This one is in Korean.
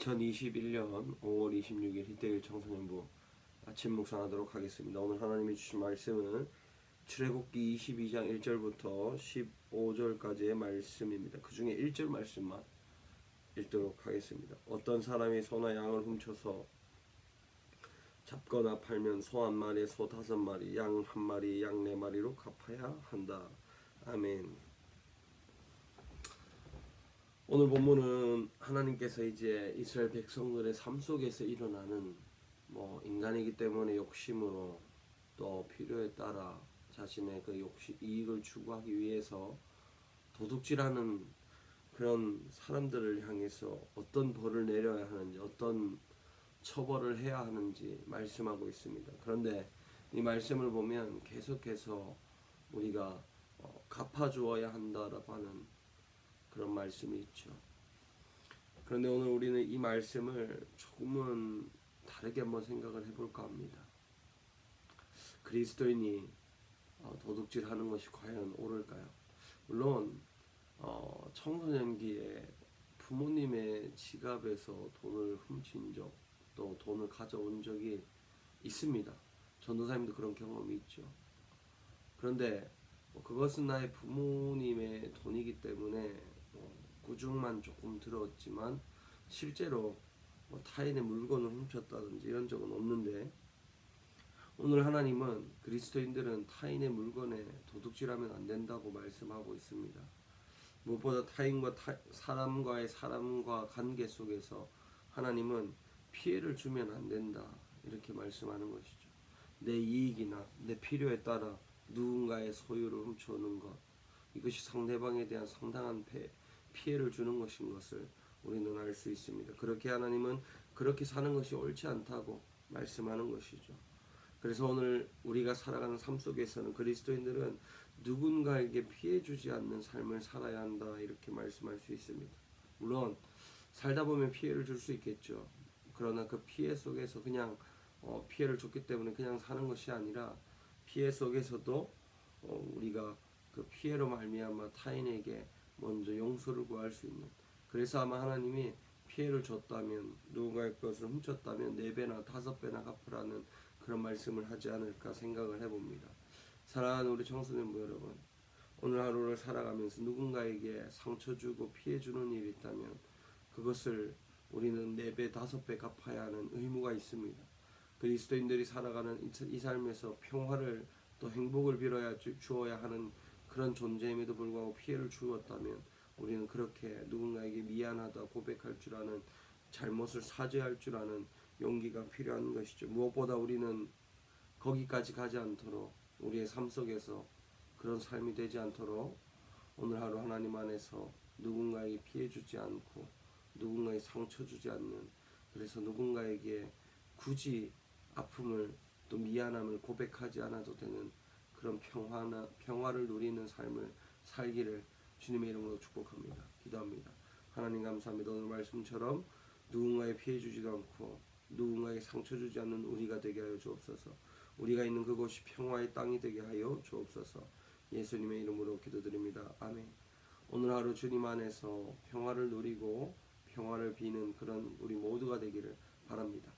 2021년 5월 26일 희대일 청소년부 아침 묵상하도록 하겠습니다. 오늘 하나님이 주신 말씀은 출애굽기 22장 1절부터 15절까지의 말씀입니다. 그 중에 1절 말씀만 읽도록 하겠습니다. 어떤 사람이 소나 양을 훔쳐서 잡거나 팔면 소 한 마리에 소 5마리, 양 한 마리, 양 4마리로 갚아야 한다. 아멘. 오늘 본문은 하나님께서 이제 이스라엘 백성들의 삶 속에서 일어나는 인간이기 때문에 욕심으로 또 필요에 따라 자신의 그 이익을 추구하기 위해서 도둑질하는 그런 사람들을 향해서 어떤 벌을 내려야 하는지, 어떤 처벌을 해야 하는지 말씀하고 있습니다. 그런데 이 말씀을 보면 계속해서 우리가 갚아주어야 한다라고 하는 그런 말씀이 있죠. 그런데 오늘 우리는 이 말씀을 조금은 다르게 한번 생각을 해볼까 합니다. 그리스도인이 도둑질하는 것이 과연 옳을까요? 물론 청소년기에 부모님의 지갑에서 돈을 훔친 적, 또 돈을 가져온 적이 있습니다. 전도사님도 그런 경험이 있죠. 그런데 그것은 나의 부모님의 돈이기 때문에 구중만 조금 들었지만 실제로 타인의 물건을 훔쳤다든지 이런 적은 없는데, 오늘 하나님은 그리스도인들은 타인의 물건에 도둑질하면 안 된다고 말씀하고 있습니다. 무엇보다 타인과 사람과 관계 속에서 하나님은 피해를 주면 안 된다 이렇게 말씀하는 것이죠. 내 이익이나 내 필요에 따라 누군가의 소유를 훔쳐오는 것, 이것이 상대방에 대한 상당한 피해를 주는 것인 것을 우리는 알 수 있습니다. 그렇게 하나님은 그렇게 사는 것이 옳지 않다고 말씀하는 것이죠. 그래서 오늘 우리가 살아가는 삶 속에서는 그리스도인들은 누군가에게 피해 주지 않는 삶을 살아야 한다 이렇게 말씀할 수 있습니다. 물론 살다 보면 피해를 줄 수 있겠죠. 그러나 그 피해 속에서 그냥 피해를 줬기 때문에 그냥 사는 것이 아니라, 피해 속에서도 우리가 그 피해로 말미암아 타인에게 먼저 용서를 구할 수 있는, 그래서 아마 하나님이 피해를 줬다면, 누군가의 것을 훔쳤다면 4배나 5배나 갚으라는 그런 말씀을 하지 않을까 생각을 해봅니다. 사랑하는 우리 청소년부 여러분, 오늘 하루를 살아가면서 누군가에게 상처 주고 피해 주는 일이 있다면 그것을 우리는 4배 5배 갚아야 하는 의무가 있습니다. 그리스도인들이 살아가는 이 삶에서 평화를 또 행복을 주어야 하는 그런 존재임에도 불구하고 피해를 주었다면 우리는 그렇게 누군가에게 미안하다 고백할 줄 아는, 잘못을 사죄할 줄 아는 용기가 필요한 것이죠. 무엇보다 우리는 거기까지 가지 않도록, 우리의 삶 속에서 그런 삶이 되지 않도록 오늘 하루 하나님 안에서 누군가에게 피해 주지 않고 누군가에게 상처 주지 않는, 그래서 누군가에게 굳이 아픔을 또 미안함을 고백하지 않아도 되는 그런 평화를 누리는 삶을 살기를 주님의 이름으로 축복합니다. 기도합니다. 하나님 감사합니다. 오늘 말씀처럼 누군가에 피해 주지도 않고 누군가에게 상처 주지 않는 우리가 되게 하여 주옵소서. 우리가 있는 그곳이 평화의 땅이 되게 하여 주옵소서. 예수님의 이름으로 기도드립니다. 아멘. 오늘 하루 주님 안에서 평화를 누리고 평화를 비는 그런 우리 모두가 되기를 바랍니다.